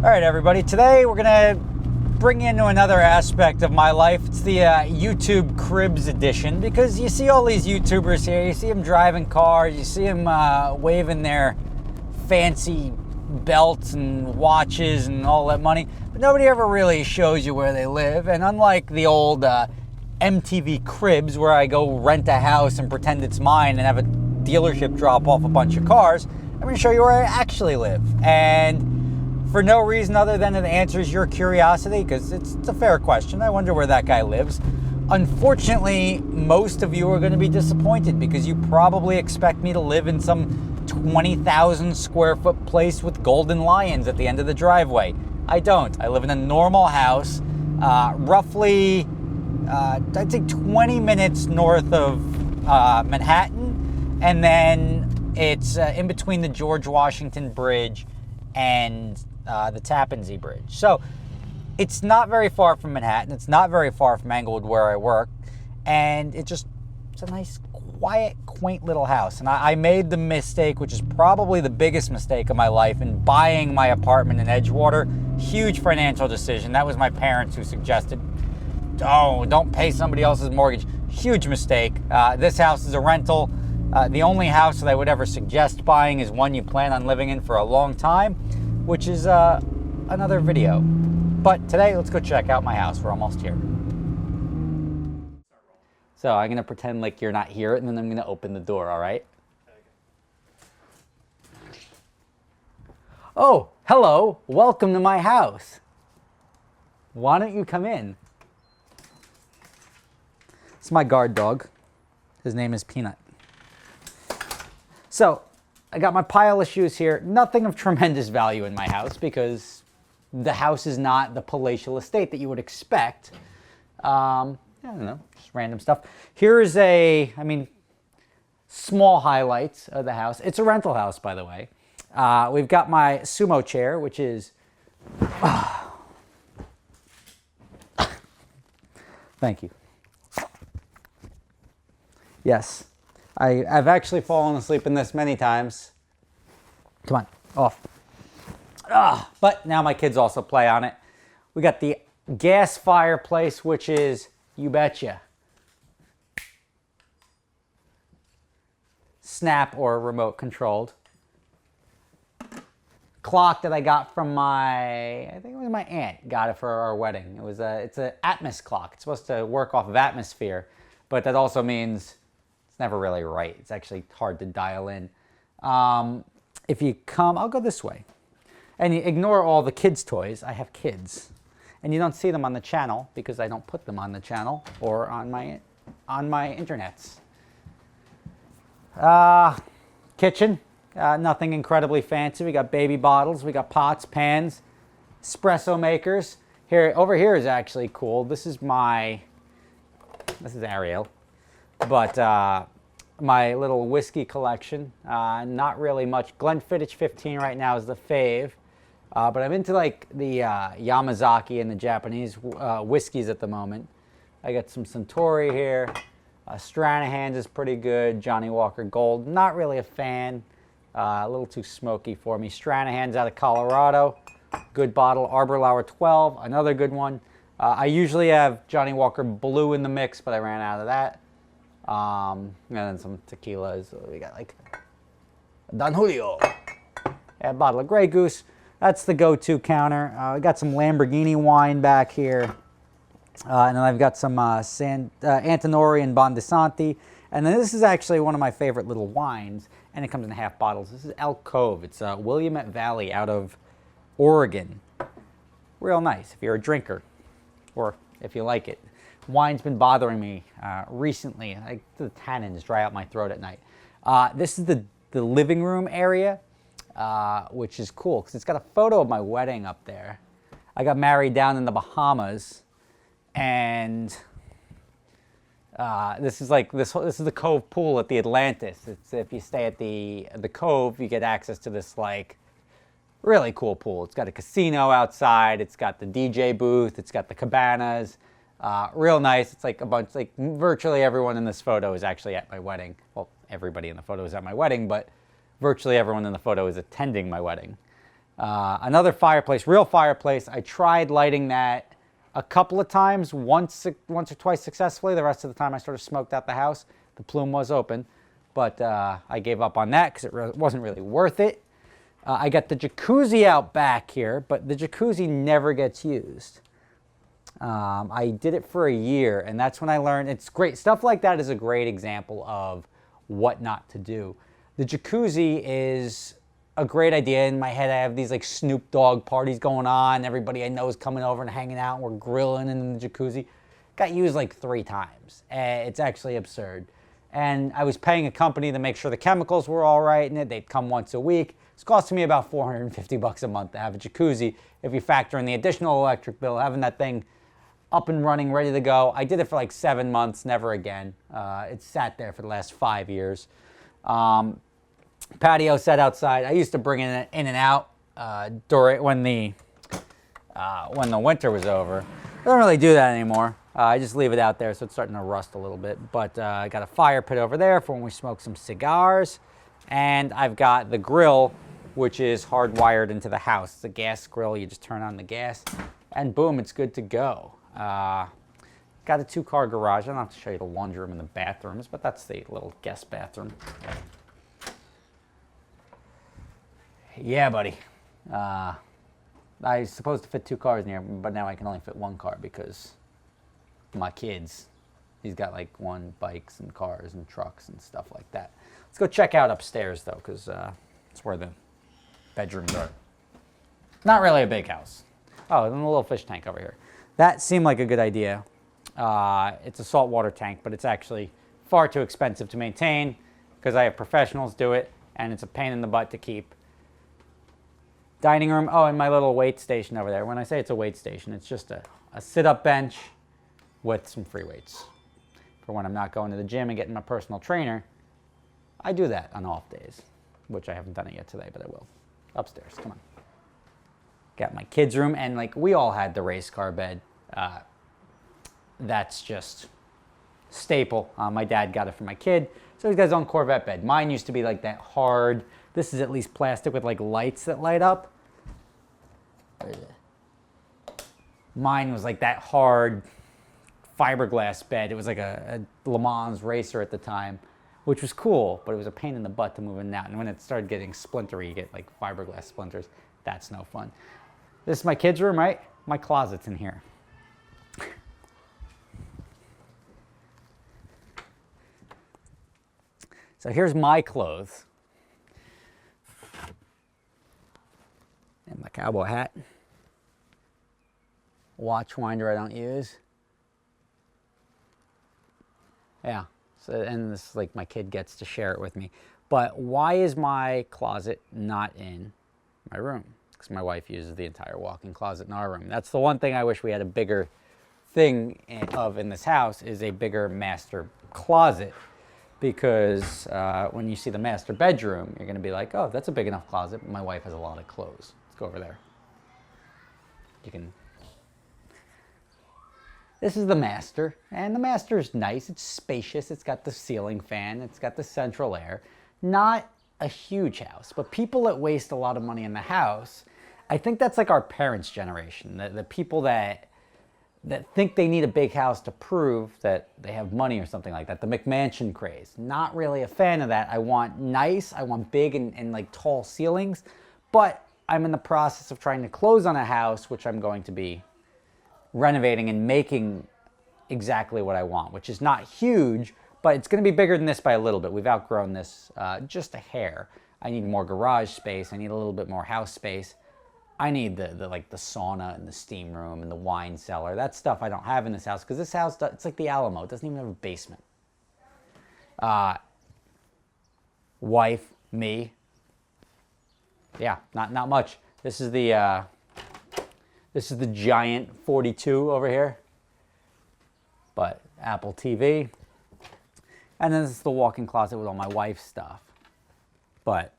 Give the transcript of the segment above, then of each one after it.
All right, everybody. Today we're gonna bring you into another aspect of my life. It's the YouTube Cribs edition, because you see all these YouTubers here. You see them driving cars. You see them waving their fancy belts and watches and all that money, but nobody ever really shows you where they live. And unlike the old MTV Cribs, where I go rent a house and pretend it's mine and have a dealership drop off a bunch of cars, I'm going to show you where I actually live. And for no reason other than it answers your curiosity, because it's a fair question. I wonder where that guy lives. Unfortunately, most of you are going to be disappointed, because you probably expect me to live in some 20,000 square foot place with golden lions at the end of the driveway. I don't. I live in a normal house, roughly, I'd say 20 minutes north of Manhattan, and then it's in between the George Washington Bridge and the Tappan Zee Bridge. So it's not very far from Manhattan. It's not very far from Englewood, where I work, and it's a nice, quiet, quaint little house. And I made the mistake, which is probably the biggest mistake of my life, in buying my apartment in Edgewater. Huge financial decision. That was my parents who suggested, oh, don't pay somebody else's mortgage. Huge mistake. This house is a rental. The only house that I would ever suggest buying is one you plan on living in for a long time, which is another video. But today, let's go check out my house. We're almost here. So I'm going to pretend like you're not here, and then I'm going to open the door, all right? Oh, hello. Welcome to my house. Why don't you come in? It's my guard dog. His name is Peanut. So I got my pile of shoes here. Nothing of tremendous value in my house, because the house is not the palatial estate that you would expect. I don't know, just random stuff. Here is small highlights of the house. It's a rental house, by the way. We've got my sumo chair, which is... Thank you. Yes, I've actually fallen asleep in this many times. Come on, off. But now my kids also play on it. We got the gas fireplace, which is... you betcha. Snap or remote controlled. Clock that I got from I think it was my aunt. Got it for our wedding. It's an Atmos clock. It's supposed to work off of atmosphere, but that also means it's never really right. It's actually hard to dial in. If you come, I'll go this way. And you ignore all the kids' toys. I have kids. And you don't see them on the channel, because I don't put them on the channel or on my internets. Kitchen, nothing incredibly fancy. We got baby bottles, we got pots, pans, espresso makers. Over here is actually cool. This is Ariel, but my little whiskey collection. Not really much. Glenfiddich 15 right now is the fave. But I'm into like the Yamazaki and the Japanese whiskeys at the moment. I got some Suntory here. Stranahan's is pretty good. Johnny Walker Gold, not really a fan. A little too smoky for me. Stranahan's out of Colorado. Good bottle. Arborlauer 12, another good one. I usually have Johnny Walker Blue in the mix, but I ran out of that. And then some tequilas. We got like Don Julio. A bottle of Grey Goose. That's the go-to counter. I got some Lamborghini wine back here. And then I've got some Antinori and Bondisanti. And then this is actually one of my favorite little wines, and it comes in half bottles. This is Elk Cove. It's Willamette Valley out of Oregon. Real nice if you're a drinker, or if you like it. Wine's been bothering me recently. The tannins dry out my throat at night. This is the living room area. Which is cool, because it's got a photo of my wedding up there. I got married down in the Bahamas, and this is the Cove pool at the Atlantis. It's, if you stay at the Cove, you get access to this like really cool pool. It's got a casino outside. It's got the DJ booth. It's got the cabanas. Real nice. It's like a bunch, like virtually everyone in this photo is actually at my wedding. Well, everybody in the photo is at my wedding, but virtually everyone in the photo is attending my wedding. Another fireplace, real fireplace. I tried lighting that a couple of times, once or twice successfully. The rest of the time I sort of smoked out the house. The plume was open, but I gave up on that because it wasn't really worth it. I got the jacuzzi out back here, but the jacuzzi never gets used. I did it for a year, and that's when I learned it's great. Stuff like that is a great example of what not to do. The jacuzzi is a great idea. In my head, I have these like Snoop Dogg parties going on. Everybody I know is coming over and hanging out, and we're grilling in the jacuzzi. Got used like 3 times. It's actually absurd. And I was paying a company to make sure the chemicals were all right in it. They'd come once a week. It's costing me about $450 a month to have a jacuzzi. If you factor in the additional electric bill, having that thing up and running, ready to go. I did it for like 7 months, never again. It sat there for the last 5 years. Patio set outside. I used to bring it in and out during when the winter was over. I don't really do that anymore. I just leave it out there, so it's starting to rust a little bit. But I got a fire pit over there for when we smoke some cigars. And I've got the grill, which is hardwired into the house. It's a gas grill. You just turn on the gas, and boom, it's good to go. Got a 2-car garage. I don't have to show you the laundry room and the bathrooms, but that's the little guest bathroom. Yeah, buddy. I was supposed to fit 2 cars in here, but now I can only fit 1 car because my kids. He's got like 1 bikes and cars and trucks and stuff like that. Let's go check out upstairs though, because that's where the bedrooms are. Not really a big house. Oh, and a little fish tank over here. That seemed like a good idea. It's a saltwater tank, but it's actually far too expensive to maintain because I have professionals do it, and it's a pain in the butt to keep. Dining room, oh, and my little weight station over there. When I say it's a weight station, it's just a sit-up bench with some free weights. For when I'm not going to the gym and getting my personal trainer, I do that on off days, which I haven't done it yet today, but I will. Upstairs, come on. Got my kids' room, and like we all had the race car bed. That's just staple. My dad got it for my kid, so he's got his own Corvette bed. Mine used to be like that hard. This is at least plastic with like lights that light up. Mine was like that hard fiberglass bed. It was like a Le Mans racer at the time, which was cool, but it was a pain in the butt to move in and out. And when it started getting splintery, you get like fiberglass splinters. That's no fun. This is my kids' room, right? My closet's in here. So here's my clothes. And my cowboy hat. Watch winder I don't use. Yeah, so, and this is like my kid gets to share it with me. But why is my closet not in my room? Because my wife uses the entire walk-in closet in our room. That's the one thing I wish we had a bigger thing of in this house, is a bigger master closet. Because when you see the master bedroom, you're going to be like, oh, that's a big enough closet. My wife has a lot of clothes. Let's go over there. You can... This is the master, and the master is nice. It's spacious. It's got the ceiling fan. It's got the central air. Not a huge house, but people that waste a lot of money in the house, I think that's like our parents' generation. The people that think they need a big house to prove that they have money or something like that. The McMansion craze. Not really a fan of that. I want nice, I want big and like tall ceilings, but I'm in the process of trying to close on a house, which I'm going to be renovating and making exactly what I want, which is not huge, but it's going to be bigger than this by a little bit. We've outgrown this just a hair. I need more garage space. I need a little bit more house space. I need the sauna and the steam room and the wine cellar. That stuff I don't have in this house, because this house, it's like the Alamo. It doesn't even have a basement. Wife, me. Yeah, not much. This is the giant 42 over here. But Apple TV. And then this is the walk-in closet with all my wife's stuff. But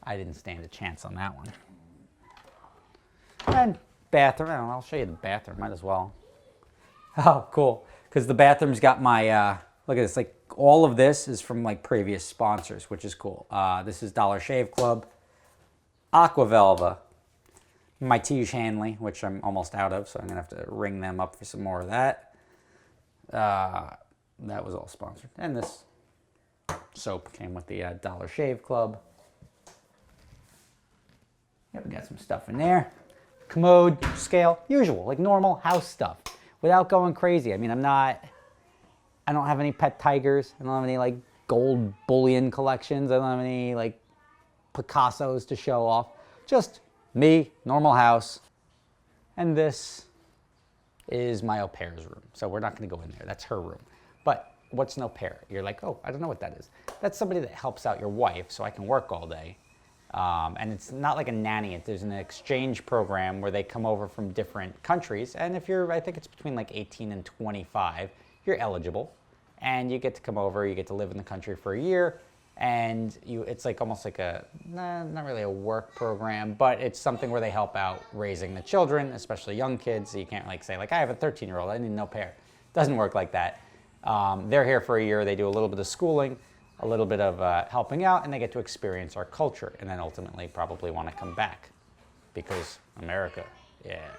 I didn't stand a chance on that one. And bathroom. I'll show you the bathroom. Might as well. Oh, cool. Because the bathroom's got my, look at this. Like, all of this is from, like, previous sponsors, which is cool. This is Dollar Shave Club. Aquavelva, my Tige Hanley, which I'm almost out of, so I'm going to have to ring them up for some more of that. That was all sponsored. And this soap came with the Dollar Shave Club. Yeah, we got some stuff in there. Commode, scale, usual, like normal house stuff, without going crazy. I mean, I don't have any pet tigers. I don't have any like gold bullion collections. I don't have any like Picassos to show off. Just me, normal house. And this is my au pair's room. So we're not going to go in there. That's her room. But what's an au pair? You're like, oh, I don't know what that is. That's somebody that helps out your wife so I can work all day. And it's not like a nanny. There's an exchange program where they come over from different countries. And if you're, I think it's between like 18 and 25, you're eligible. And you get to come over, you get to live in the country for a year. And it's like almost like not really a work program, but it's something where they help out raising the children, especially young kids. So you can't like say like, I have a 13-year-old, I need an au pair. It doesn't work like that. They're here for a year. They do a little bit of schooling, a little bit of helping out, and they get to experience our culture, and then ultimately probably want to come back because America, yeah.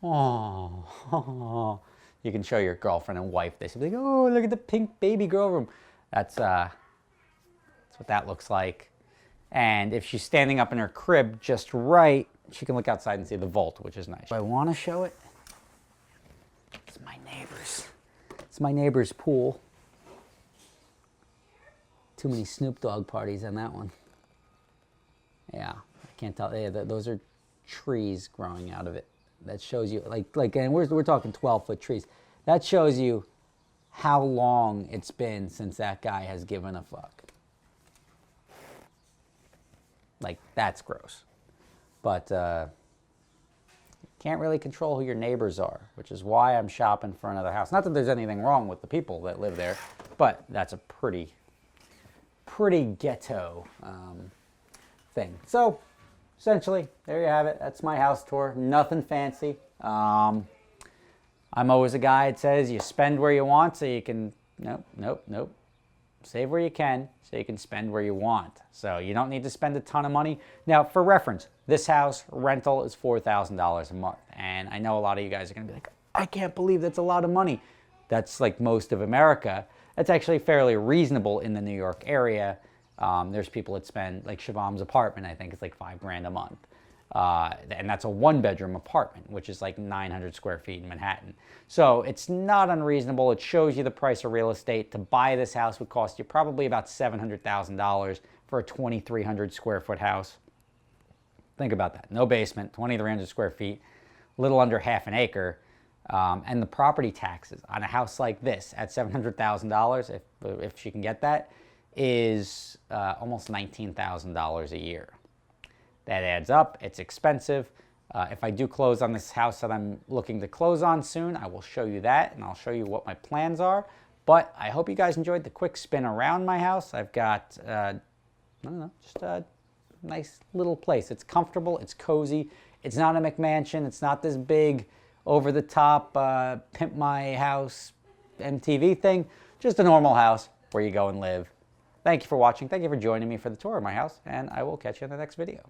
Oh, you can show your girlfriend and wife. They say, like, oh, look at the pink baby girl room. That's what that looks like. And if she's standing up in her crib just right, she can look outside and see the vault, which is nice. Do I want to show it? It's my neighbor's. It's my neighbor's pool. Too many Snoop Dogg parties on that one. Yeah, I can't tell. Yeah, those are trees growing out of it. That shows you, and we're talking 12-foot trees. That shows you how long it's been since that guy has given a fuck. Like, that's gross. But can't really control who your neighbors are, which is why I'm shopping for another house. Not that there's anything wrong with the people that live there, but that's a pretty ghetto thing. So, essentially, there you have it. That's my house tour. Nothing fancy. I'm always a guy that says you spend where you want so you can, nope. Save where you can so you can spend where you want. So you don't need to spend a ton of money. Now, for reference, this house rental is $4,000 a month. And I know a lot of you guys are going to be like, I can't believe that's a lot of money. That's like most of America. That's actually fairly reasonable in the New York area. There's people that spend, like Shabam's apartment, I think it's like $5,000 a month. And that's a one-bedroom apartment, which is like 900 square feet in Manhattan. So it's not unreasonable. It shows you the price of real estate. To buy this house would cost you probably about $700,000 for a 2,300 square foot house. Think about that. No basement, 2,300 square feet, a little under half an acre. And the property taxes on a house like this at $700,000, if she can get that, is almost $19,000 a year. That adds up. It's expensive. If I do close on this house that I'm looking to close on soon, I will show you that, and I'll show you what my plans are. But I hope you guys enjoyed the quick spin around my house. I've got, I don't know, just a nice little place. It's comfortable. It's cozy. It's not a McMansion. It's not this big, over-the-top, pimp my house MTV thing. Just a normal house where you go and live. Thank you for watching. Thank you for joining me for the tour of my house, and I will catch you in the next video.